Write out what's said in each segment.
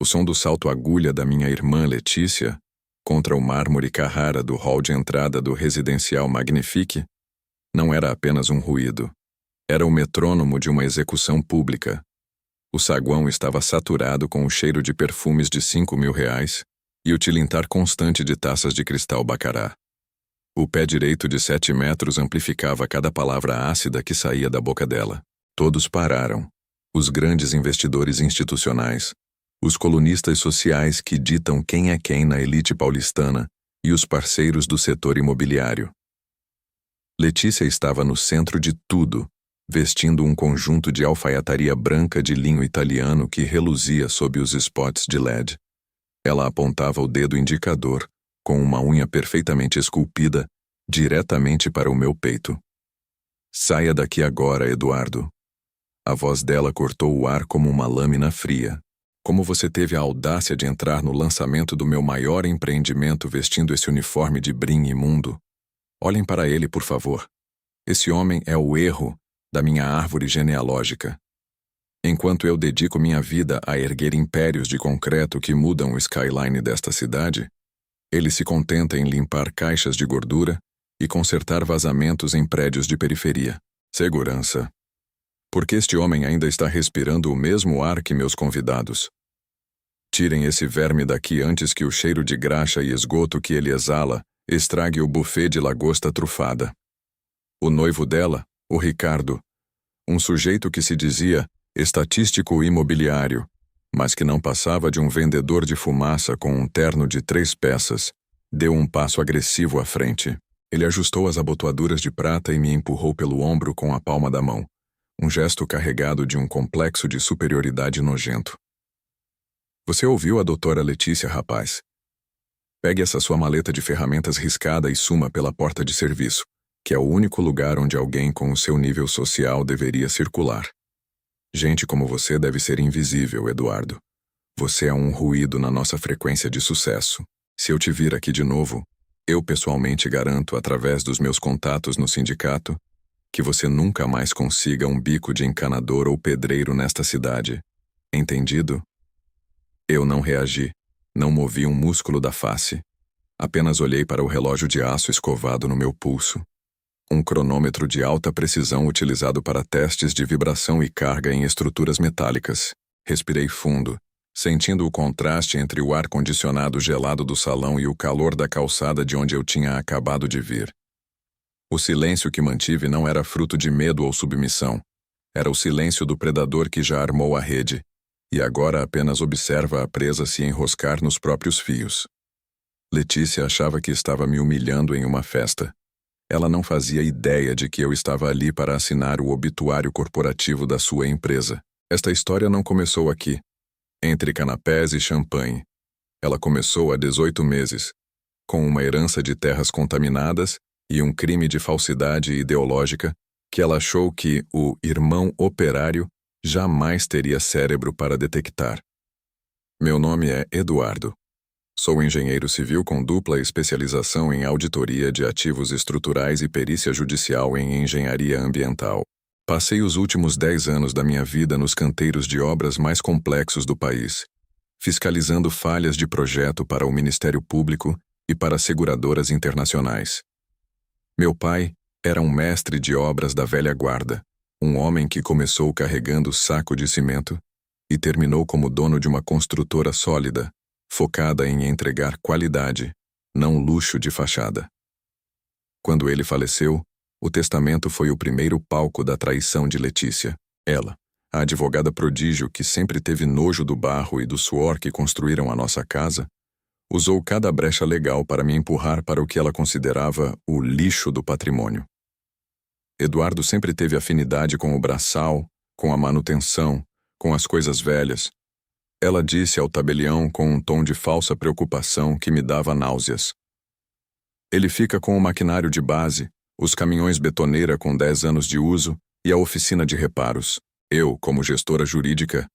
som do salto agulha da minha irmã Letícia contra o mármore Carrara do hall de entrada do residencial Magnifique não era apenas um ruído. Era o metrônomo de uma execução pública. O saguão estava saturado com o cheiro de perfumes de R$ 5.000 e o tilintar constante de taças de cristal bacará. O pé direito de 7 metros amplificava cada palavra ácida que saía da boca dela. Todos pararam. Os grandes investidores institucionais, os colunistas sociais que ditam quem é quem na elite paulistana e os parceiros do setor imobiliário. Letícia estava no centro de tudo, vestindo um conjunto de alfaiataria branca de linho italiano que reluzia sob os spots de LED. Ela apontava o dedo indicador, com uma unha perfeitamente esculpida, diretamente para o meu peito. "Saia daqui agora, Eduardo." A voz dela cortou o ar como uma lâmina fria. "Como você teve a audácia de entrar no lançamento do meu maior empreendimento vestindo esse uniforme de brim imundo? Olhem para ele, por favor. Esse homem é o erro da minha árvore genealógica. Enquanto eu dedico minha vida a erguer impérios de concreto que mudam o skyline desta cidade, ele se contenta em limpar caixas de gordura e consertar vazamentos em prédios de periferia. Segurança. Porque este homem ainda está respirando o mesmo ar que meus convidados. Tirem esse verme daqui antes que o cheiro de graxa e esgoto que ele exala estrague o buffet de lagosta trufada." O noivo dela, o Ricardo, um sujeito que se dizia estatístico imobiliário, mas que não passava de um vendedor de fumaça com um terno de 3 peças, deu um passo agressivo à frente. Ele ajustou as abotoaduras de prata e me empurrou pelo ombro com a palma da mão, um gesto carregado de um complexo de superioridade nojento. "Você ouviu a doutora Letícia, rapaz? Pegue essa sua maleta de ferramentas riscada e suma pela porta de serviço, que é o único lugar onde alguém com o seu nível social deveria circular. Gente como você deve ser invisível, Eduardo. Você é um ruído na nossa frequência de sucesso. Se eu te vir aqui de novo, eu pessoalmente garanto, através dos meus contatos no sindicato, que você nunca mais consiga um bico de encanador ou pedreiro nesta cidade. Entendido?" Eu não reagi, não movi um músculo da face. Apenas olhei para o relógio de aço escovado no meu pulso. Um cronômetro de alta precisão utilizado para testes de vibração e carga em estruturas metálicas. Respirei fundo, sentindo o contraste entre o ar-condicionado gelado do salão e o calor da calçada de onde eu tinha acabado de vir. O silêncio que mantive não era fruto de medo ou submissão. Era o silêncio do predador que já armou a rede, e agora apenas observa a presa se enroscar nos próprios fios. Letícia achava que estava me humilhando em uma festa. Ela não fazia ideia de que eu estava ali para assinar o obituário corporativo da sua empresa. Esta história não começou aqui, entre canapés e champanhe. Ela começou há 18 meses, com uma herança de terras contaminadas e um crime de falsidade ideológica que ela achou que o irmão operário jamais teria cérebro para detectar. Meu nome é Eduardo. Sou engenheiro civil com dupla especialização em auditoria de ativos estruturais e perícia judicial em engenharia ambiental. Passei os últimos 10 anos da minha vida nos canteiros de obras mais complexos do país, fiscalizando falhas de projeto para o Ministério Público e para seguradoras internacionais. Meu pai era um mestre de obras da velha guarda, um homem que começou carregando saco de cimento e terminou como dono de uma construtora sólida, focada em entregar qualidade, não luxo de fachada. Quando ele faleceu, o testamento foi o primeiro palco da traição de Letícia. Ela, a advogada prodígio que sempre teve nojo do barro e do suor que construíram a nossa casa, usou cada brecha legal para me empurrar para o que ela considerava o lixo do patrimônio. Eduardo sempre teve afinidade com o braçal, com a manutenção, com as coisas velhas. Ela disse ao tabelião com um tom de falsa preocupação que me dava náuseas. Ele fica com o maquinário de base, os caminhões betoneira com 10 anos de uso e a oficina de reparos. Eu, como gestora jurídica,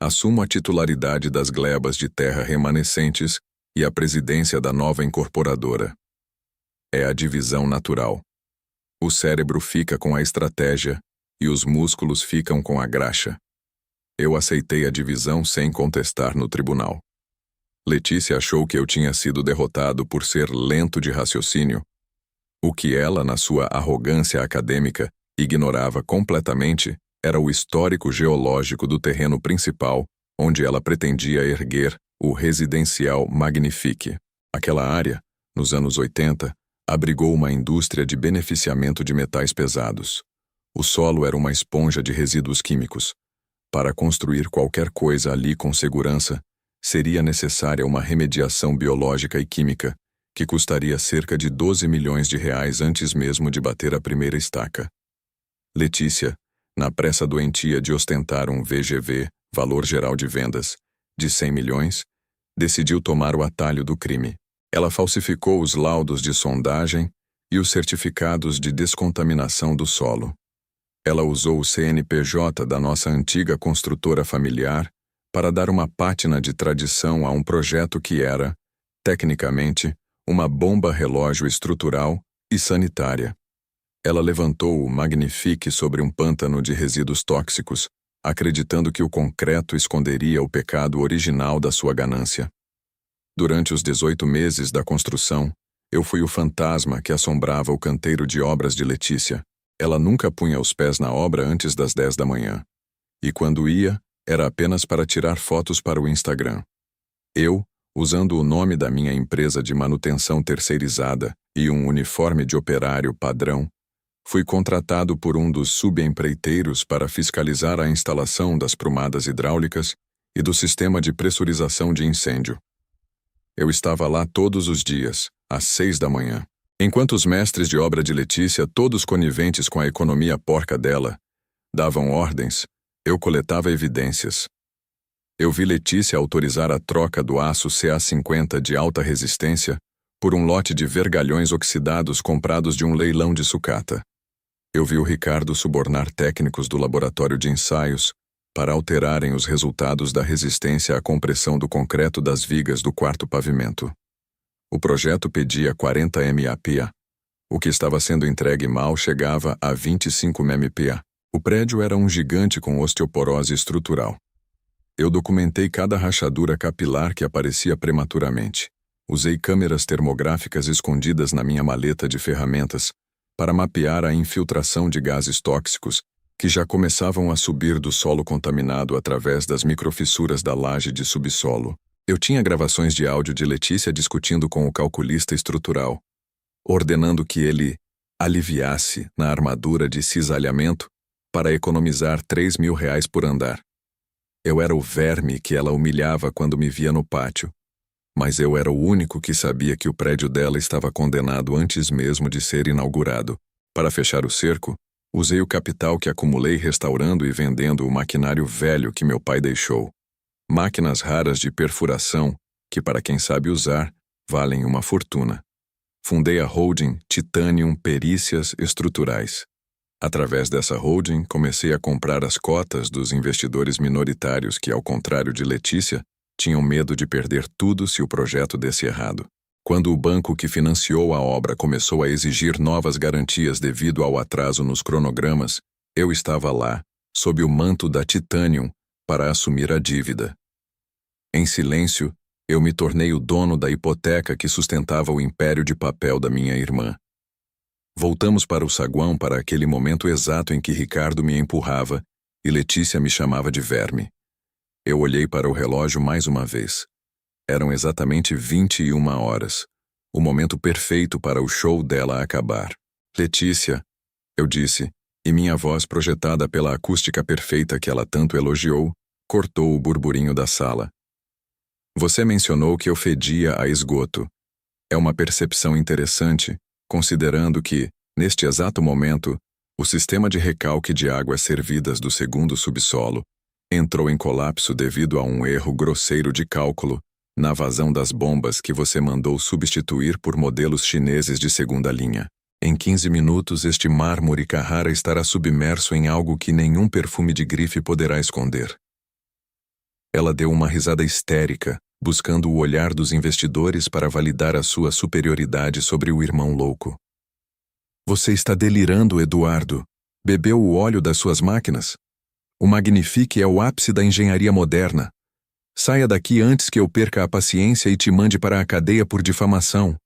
assumo a titularidade das glebas de terra remanescentes e a presidência da nova incorporadora. É a divisão natural. O cérebro fica com a estratégia e os músculos ficam com a graxa. Eu aceitei a divisão sem contestar no tribunal. Letícia achou que eu tinha sido derrotado por ser lento de raciocínio, o que ela, na sua arrogância acadêmica, ignorava completamente era o histórico geológico do terreno principal, onde ela pretendia erguer o residencial Magnifique. Aquela área, nos anos 80, abrigou uma indústria de beneficiamento de metais pesados. O solo era uma esponja de resíduos químicos. Para construir qualquer coisa ali com segurança, seria necessária uma remediação biológica e química, que custaria cerca de 12 milhões de reais antes mesmo de bater a primeira estaca. Letícia, na pressa doentia de ostentar um VGV, valor geral de vendas, de 100 milhões, decidiu tomar o atalho do crime. Ela falsificou os laudos de sondagem e os certificados de descontaminação do solo. Ela usou o CNPJ da nossa antiga construtora familiar para dar uma pátina de tradição a um projeto que era, tecnicamente, uma bomba relógio estrutural e sanitária. Ela levantou o Magnifique sobre um pântano de resíduos tóxicos, acreditando que o concreto esconderia o pecado original da sua ganância. Durante os 18 meses da construção, eu fui o fantasma que assombrava o canteiro de obras de Letícia. Ela nunca punha os pés na obra antes das 10 da manhã. E quando ia, era apenas para tirar fotos para o Instagram. Eu, usando o nome da minha empresa de manutenção terceirizada e um uniforme de operário padrão, fui contratado por um dos subempreiteiros para fiscalizar a instalação das prumadas hidráulicas e do sistema de pressurização de incêndio. Eu estava lá todos os dias, às 6 da manhã. Enquanto os mestres de obra de Letícia, todos coniventes com a economia porca dela, davam ordens, eu coletava evidências. Eu vi Letícia autorizar a troca do aço CA50 de alta resistência por um lote de vergalhões oxidados comprados de um leilão de sucata. Eu vi o Ricardo subornar técnicos do laboratório de ensaios para alterarem os resultados da resistência à compressão do concreto das vigas do quarto pavimento. O projeto pedia 40 MPa. O que estava sendo entregue mal chegava a 25 MPa. O prédio era um gigante com osteoporose estrutural. Eu documentei cada rachadura capilar que aparecia prematuramente. Usei câmeras termográficas escondidas na minha maleta de ferramentas para mapear a infiltração de gases tóxicos que já começavam a subir do solo contaminado através das microfissuras da laje de subsolo. Eu tinha gravações de áudio de Letícia discutindo com o calculista estrutural, ordenando que ele aliviasse na armadura de cisalhamento para economizar R$3.000 por andar. Eu era o verme que ela humilhava quando me via no pátio, mas eu era o único que sabia que o prédio dela estava condenado antes mesmo de ser inaugurado. Para fechar o cerco, usei o capital que acumulei restaurando e vendendo o maquinário velho que meu pai deixou. Máquinas raras de perfuração que, para quem sabe usar, valem uma fortuna. Fundei a holding Titanium Perícias Estruturais. Através dessa holding, comecei a comprar as cotas dos investidores minoritários que, ao contrário de Letícia, tinham medo de perder tudo se o projeto desse errado. Quando o banco que financiou a obra começou a exigir novas garantias devido ao atraso nos cronogramas, eu estava lá, sob o manto da Titanium, para assumir a dívida. Em silêncio, eu me tornei o dono da hipoteca que sustentava o império de papel da minha irmã. Voltamos para o saguão para aquele momento exato em que Ricardo me empurrava e Letícia me chamava de verme. Eu olhei para o relógio mais uma vez. Eram exatamente 21 horas, o momento perfeito para o show dela acabar. Letícia, eu disse, e minha voz, projetada pela acústica perfeita que ela tanto elogiou, cortou o burburinho da sala. Você mencionou que eu fedia a esgoto. É uma percepção interessante, considerando que, neste exato momento, o sistema de recalque de águas servidas do segundo subsolo entrou em colapso devido a um erro grosseiro de cálculo na vazão das bombas que você mandou substituir por modelos chineses de segunda linha. Em 15 minutos, este mármore Carrara estará submerso em algo que nenhum perfume de grife poderá esconder. Ela deu uma risada histérica, buscando o olhar dos investidores para validar a sua superioridade sobre o irmão louco. Você está delirando, Eduardo. Bebeu o óleo das suas máquinas? O Magnifique é o ápice da engenharia moderna. Saia daqui antes que eu perca a paciência e te mande para a cadeia por difamação.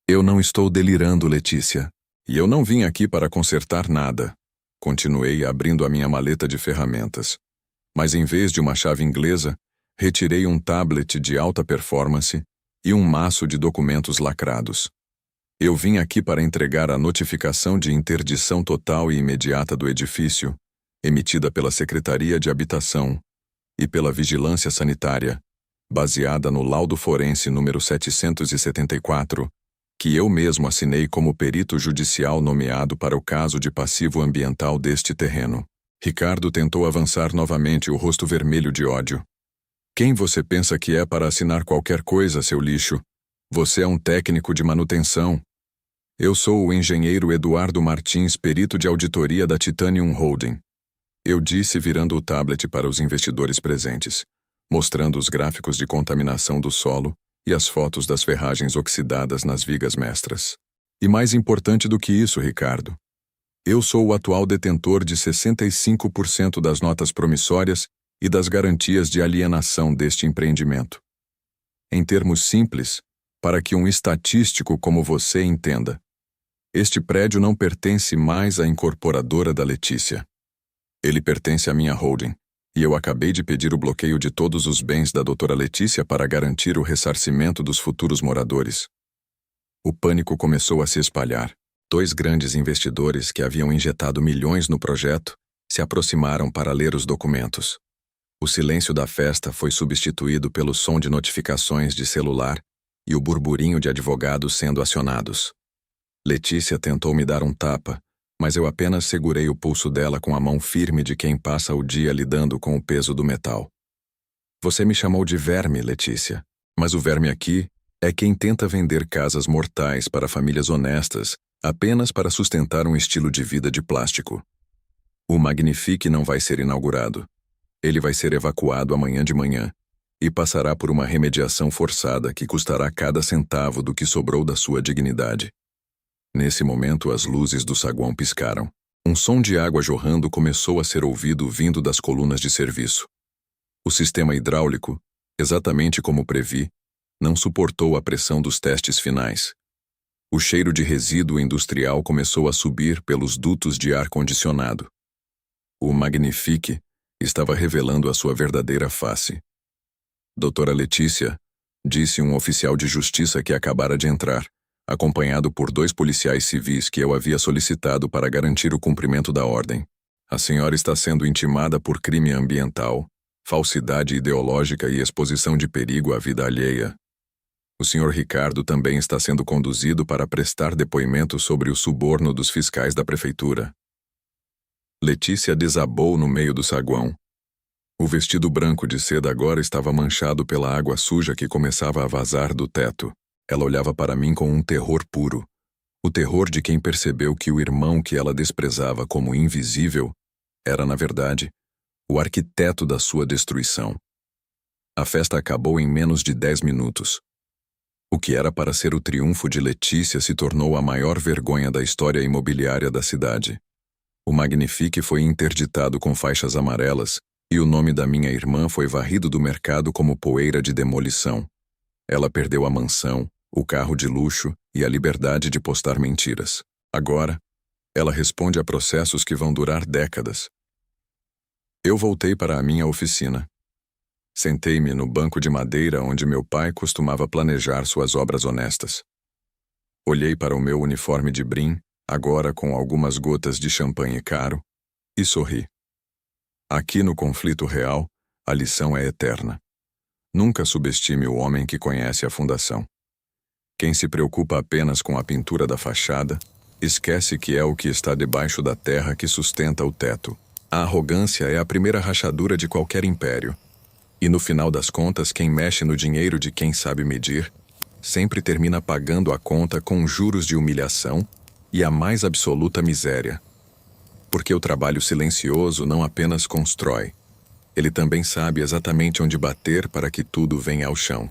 Eu não estou delirando, Letícia. E eu não vim aqui para consertar nada. Continuei abrindo a minha maleta de ferramentas. Mas em vez de uma chave inglesa, retirei um tablet de alta performance e um maço de documentos lacrados. Eu vim aqui para entregar a notificação de interdição total e imediata do edifício, emitida pela Secretaria de Habitação e pela Vigilância Sanitária, baseada no laudo forense número 774, que eu mesmo assinei como perito judicial nomeado para o caso de passivo ambiental deste terreno. Ricardo tentou avançar novamente, o rosto vermelho de ódio. Quem você pensa que é para assinar qualquer coisa, seu lixo? Você é um técnico de manutenção. Eu sou o engenheiro Eduardo Martins, perito de auditoria da Titanium Holding. Eu disse, virando o tablet para os investidores presentes, mostrando os gráficos de contaminação do solo e as fotos das ferragens oxidadas nas vigas mestras. E mais importante do que isso, Ricardo, eu sou o atual detentor de 65% das notas promissórias e das garantias de alienação deste empreendimento. Em termos simples, para que um estatístico como você entenda, este prédio não pertence mais à incorporadora da Letícia. Ele pertence à minha holding, e eu acabei de pedir o bloqueio de todos os bens da doutora Letícia para garantir o ressarcimento dos futuros moradores. O pânico começou a se espalhar. 2 grandes investidores que haviam injetado milhões no projeto se aproximaram para ler os documentos. O silêncio da festa foi substituído pelo som de notificações de celular e o burburinho de advogados sendo acionados. Letícia tentou me dar um tapa, mas eu apenas segurei o pulso dela com a mão firme de quem passa o dia lidando com o peso do metal. Você me chamou de verme, Letícia, mas o verme aqui é quem tenta vender casas mortais para famílias honestas apenas para sustentar um estilo de vida de plástico. O Magnifique não vai ser inaugurado. Ele vai ser evacuado amanhã de manhã e passará por uma remediação forçada que custará cada centavo do que sobrou da sua dignidade. Nesse momento, as luzes do saguão piscaram. Um som de água jorrando começou a ser ouvido vindo das colunas de serviço. O sistema hidráulico, exatamente como previ, não suportou a pressão dos testes finais. O cheiro de resíduo industrial começou a subir pelos dutos de ar-condicionado. O Magnifique estava revelando a sua verdadeira face. Doutora Letícia, disse um oficial de justiça que acabara de entrar, acompanhado por 2 policiais civis que eu havia solicitado para garantir o cumprimento da ordem. A senhora está sendo intimada por crime ambiental, falsidade ideológica e exposição de perigo à vida alheia. O senhor Ricardo também está sendo conduzido para prestar depoimento sobre o suborno dos fiscais da prefeitura. Letícia desabou no meio do saguão. O vestido branco de seda agora estava manchado pela água suja que começava a vazar do teto. Ela olhava para mim com um terror puro. O terror de quem percebeu que o irmão que ela desprezava como invisível era, na verdade, o arquiteto da sua destruição. A festa acabou em menos de 10 minutos. O que era para ser o triunfo de Letícia se tornou a maior vergonha da história imobiliária da cidade. O Magnifique foi interditado com faixas amarelas e o nome da minha irmã foi varrido do mercado como poeira de demolição. Ela perdeu a mansão, o carro de luxo e a liberdade de postar mentiras. Agora, ela responde a processos que vão durar décadas. Eu voltei para a minha oficina. Sentei-me no banco de madeira onde meu pai costumava planejar suas obras honestas. Olhei para o meu uniforme de brim, agora com algumas gotas de champanhe caro, e sorri. Aqui no conflito real, a lição é eterna. Nunca subestime o homem que conhece a fundação. Quem se preocupa apenas com a pintura da fachada, esquece que é o que está debaixo da terra que sustenta o teto. A arrogância é a primeira rachadura de qualquer império. E no final das contas, quem mexe no dinheiro de quem sabe medir, sempre termina pagando a conta com juros de humilhação e a mais absoluta miséria. Porque o trabalho silencioso não apenas constrói, ele também sabe exatamente onde bater para que tudo venha ao chão.